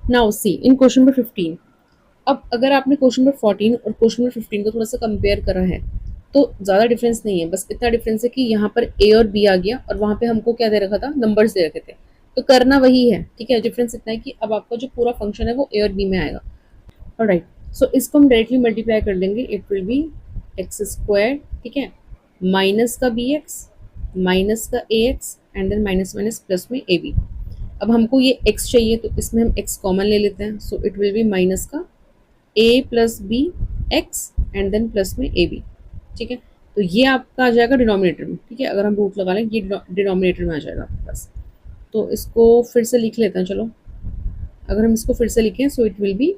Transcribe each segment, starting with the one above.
Now see इन question number 15। अब अगर आपने क्वेश्चन नंबर 14 और क्वेश्चन नंबर 15 को थोड़ा सा कंपेयर करा है तो ज़्यादा डिफरेंस नहीं है, बस इतना डिफरेंस है कि यहाँ पर ए और बी आ गया और वहाँ पे हमको क्या दे रखा था, नंबर्स दे रखे थे। तो करना वही है, ठीक है। डिफरेंस इतना है कि अब आपका जो पूरा फंक्शन है वो ए और बी में आएगा। ऑलराइट, सो इसको हम डायरेक्टली मल्टीप्लाई कर लेंगे। It will be x square, ठीक है, माइनस का बी एक्स माइनस का a x and then minus minus plus में ए बी। अब हमको ये x चाहिए तो इसमें हम x कॉमन ले लेते हैं। So it will be minus का a plus B x and then plus में ए बी, ठीक है। तो ये आपका आ जाएगा डिनोमिनेटर में, ठीक है। अगर हम रूट लगा लें ये डिनोमिनेटर में आ जाएगा आपके पास। तो इसको फिर से लिख लेते हैं, चलो। अगर हम इसको फिर से लिखें so it will be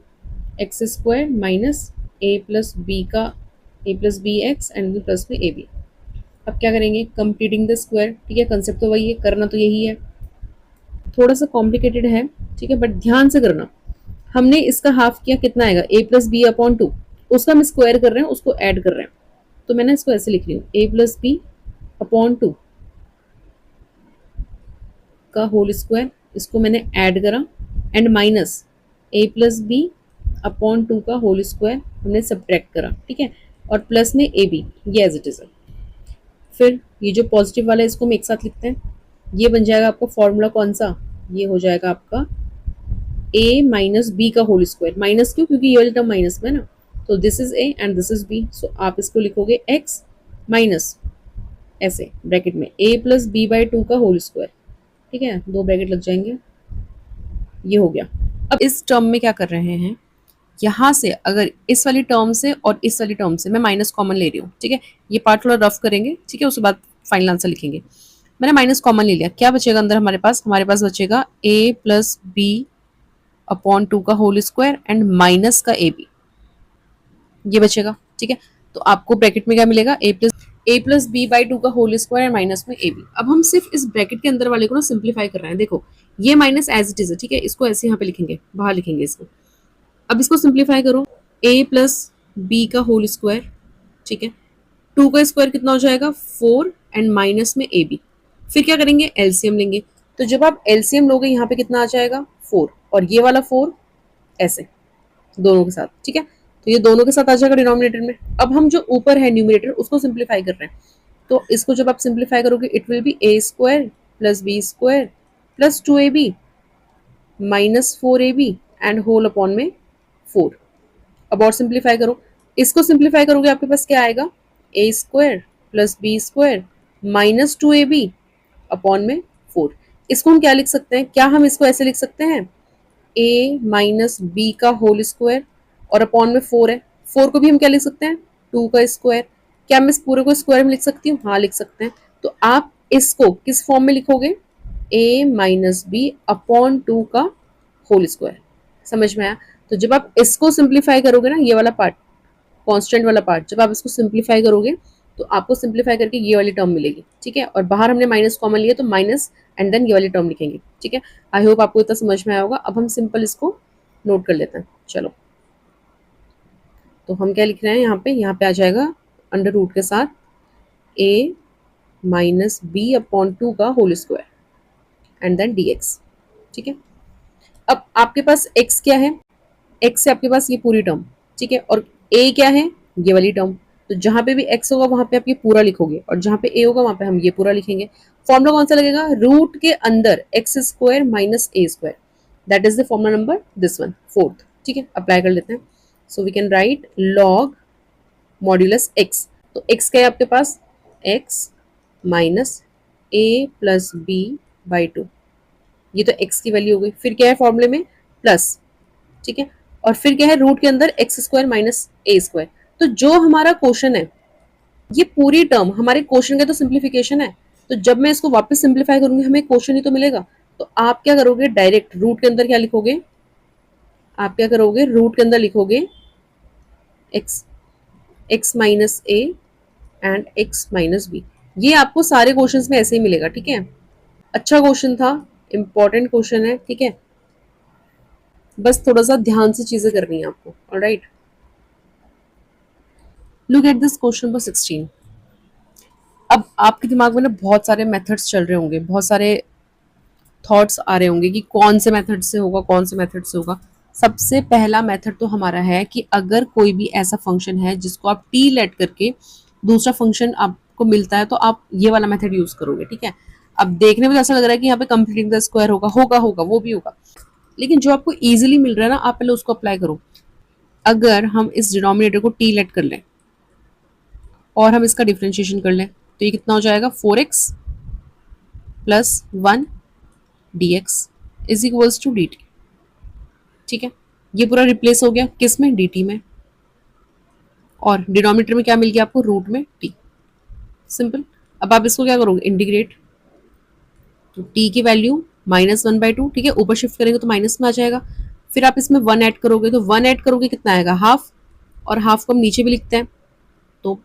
x square minus A plus b का a plus B x and plus में ए बी। अब क्या करेंगे, कंप्लीटिंग द स्क्वायर, ठीक है। कंसेप्ट तो वही है, करना तो यही है। थोड़ा सा कॉम्प्लिकेटेड है, ठीक है, बट ध्यान से करना। हमने इसका हाफ किया, कितना आएगा, ए प्लस बी अपॉन टू। उसका हम स्क्वायर कर रहे हैं, उसको ऐड कर रहे हैं। तो मैंने इसको ऐसे लिख रही हूँ, A plus B upon two का होल स्क्वायर, इसको मैंने ऐड करा, and minus A plus B upon two का होल स्क्वायर हमने सब्ट्रैक्ट करा, ठीक है। और प्लस में ए बी, ये एज इट इज है। फिर ये जो पॉजिटिव वाला है इसको हम एक साथ लिखते हैं। ये बन जाएगा आपका फॉर्मूला कौन सा, ये हो जाएगा आपका ए माइनस बी का होल स्क्वायर। माइनस क्यों, क्योंकि ये वाली टर्म माइनस में है ना। तो this is a and this is b. So आप इसको लिखोगे एक्स माइनस ऐसे ब्रैकेट में a plus B by two का होल स्क्वायर, ठीक है। दो ब्रैकेट लग जाएंगे, ये हो गया। अब इस टर्म में क्या कर रहे हैं, यहाँ से अगर इस वाली टर्म से और इस वाली टर्म से मैं माइनस कॉमन ले रही हूँ, ठीक है। ये पार्ट थोड़ा रफ करेंगे, ठीक है, उसके बाद फाइनल आंसर लिखेंगे। मैंने माइनस कॉमन ले लिया, क्या बचेगा अंदर हमारे पास बचेगा ए प्लस बी अपॉन टू का होल स्क्वायर एंड माइनस का ए बी, ये बचेगा, ठीक है। तो आपको ब्रैकेट में क्या मिलेगा, ए प्लस बी बाई टू का होल स्क्वायर एंड माइनस में ए बी। अब हम सिर्फ इस ब्रैकेट के अंदर वाले को ना सिंप्लीफाई कर रहे हैं। देखो ये माइनस एज इट इज है, ठीक है, इसको ऐसे यहाँ पे लिखेंगे, बाहर लिखेंगे इसको। अब इसको सिंप्लीफाई करो, ए प्लस बी का होल स्क्वायर, ठीक है, टू का स्क्वायर कितना हो जाएगा, फोर एंड माइनस में ए बी। फिर क्या करेंगे, एलसीएम लेंगे। तो जब आप एलसीएम लोगे यहाँ पे कितना आ जाएगा, फोर, और ये वाला फोर ऐसे दोनों के साथ, ठीक है। तो ये दोनों के साथ आ जाएगा डिनोमिनेटर में। अब हम जो ऊपर है न्यूमिनेटर उसको सिंप्लीफाई कर रहे हैं। तो इसको जब आप सिंप्लीफाई करोगे it will be A square plus B square plus two A B minus four A B and whole upon में फोर। अब और सिंप्लीफाई करो, इसको सिंप्लीफाई करोगे आपके पास क्या आएगा, a square plus B square minus two A b upon में फोर। इसको हम क्या लिख सकते हैं, क्या हम इसको ऐसे लिख सकते हैं, ए माइनस बी का होल स्क्वायर और अपॉन में फोर है। फोर को भी हम क्या लिख सकते हैं, टू का स्क्वायर। क्या मैं इस पूरे को स्क्वायर में लिख सकती हूँ, हाँ लिख सकते हैं। तो आप इसको किस फॉर्म में लिखोगे, ए माइनस बी अपॉन टू का होल स्क्वायर। समझ में आया। तो जब आप इसको सिंप्लीफाई करोगे ना, ये वाला पार्ट, कांस्टेंट वाला पार्ट, जब आप इसको सिंप्लीफाई करोगे तो आपको सिंप्लीफाई करके ये वाली टर्म मिलेगी, ठीक है। और बाहर हमने माइनस कॉमन लिया तो माइनस एंड देन ये वाली टर्म लिखेंगे, ठीक है। आई होप आपको इतना समझ में आया होगा। अब हम सिंपल इसको नोट कर लेते हैं, चलो। तो हम क्या लिख रहे हैं यहाँ पे आ जाएगा अंडर रूट के साथ A minus B upon two का whole square and then D X, ठीक है। अब आपके पास x क्या है, x से आपके पास ये पूरी टर्म, ठीक है, और a क्या है, ये वाली टर्म। तो जहां पे भी x होगा वहां पे आप ये पूरा लिखोगे और जहां पे a होगा वहां पे हम ये पूरा लिखेंगे। फॉर्मूला कौन सा लगेगा, रूट के अंदर X square minus A square, that is the formula number this one, fourth, ठीक है। अप्लाई कर लेते हैं। So we can write log modulus x। तो x क्या है आपके पास, x minus a plus B by two, ये तो x की वैल्यू हो गई। फिर क्या है फॉर्मूले में, प्लस, ठीक है। और फिर क्या है, रूट के अंदर X square minus A square. तो जो हमारा क्वेश्चन है, ये पूरी टर्म हमारे क्वेश्चन का तो सिंप्लीफिकेशन है। तो जब मैं इसको वापस सिंप्लीफाई करूंगी हमें क्वेश्चन ही तो मिलेगा। तो आप क्या करोगे, डायरेक्ट रूट के अंदर क्या लिखोगे, आप क्या करोगे, रूट के अंदर लिखोगे X, X minus A and X minus B. ये आपको सारे क्वेश्चंस में ऐसे ही मिलेगा, ठीक है। अच्छा क्वेश्चन था, इंपॉर्टेंट क्वेश्चन है, ठीक है। बस थोड़ा सा ध्यान से चीजें करनी है आपको, alright. Look at this question number 16। अब आपके दिमाग में ना बहुत सारे मेथड्स चल रहे होंगे, बहुत सारे थॉट्स आ रहे होंगे कि कौन से मेथड से होगा, कौन से मेथड से होगा। सबसे पहला मेथड तो हमारा है कि अगर कोई भी ऐसा फंक्शन है जिसको आप टी लेट करके दूसरा फंक्शन आपको मिलता है तो आप ये वाला मेथड यूज करोगे, ठीक है। अब देखने में तो ऐसा लग रहा है कि यहाँ पे कंप्लीटिंग द स्क्वायर होगा, होगा होगा वो भी होगा, लेकिन जो आपको इजीली मिल रहा है ना, आप पहले उसको अप्लाई करो। अगर हम इस डिनोमिनेटर को टी लेट कर लें और हम इसका डिफ्रेंशिएशन कर लें तो ये कितना हो जाएगा, 4x plus 1 dx is equals to dt, ठीक है। ये पूरा रिप्लेस हो गया किस में, dt में, और डिनोमिनेटर में क्या मिल गया आपको, रूट में t। सिंपल। अब आप इसको क्या करोगे, इंटीग्रेट, तो t की वैल्यू -1/2, ठीक है, ऊपर शिफ्ट करेंगे तो माइनस में आ जाएगा। फिर आप इसमें 1 ऐड करोगे, तो 1 ऐड करोगे कितना आएगा, हाफ, और हाफ को हम नीचे भी लिखते हैं, तो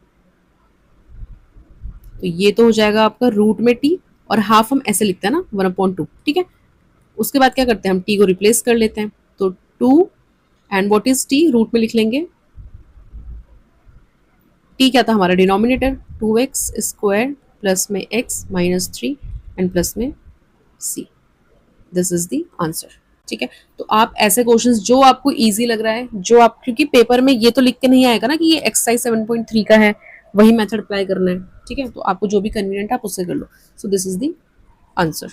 ये तो हो जाएगा आपका रूट में t, और हाफ हम ऐसे लिखते हैं ना, 1/2, ठीक है। उसके बाद क्या करते हैं, हम t को रिप्लेस कर लेते हैं, तो 2 and what is t, root में लिख लेंगे। t क्या था हमारा, डिनोमिनेटर 2x स्क्वायर प्लस में x माइनस 3 एंड प्लस में c। This is the answer, ठीक है। तो आप ऐसे क्वेश्चंस जो आपको इजी लग रहा है, जो आप, क्योंकि पेपर में ये तो लिख के नहीं आएगा ना कि ये एक्सरसाइज 7.3 का है, वही मेथड अप्लाई करना है, ठीक है। तो आपको जो भी कन्वीनियंट है आप उससे कर लो। So this is the answer.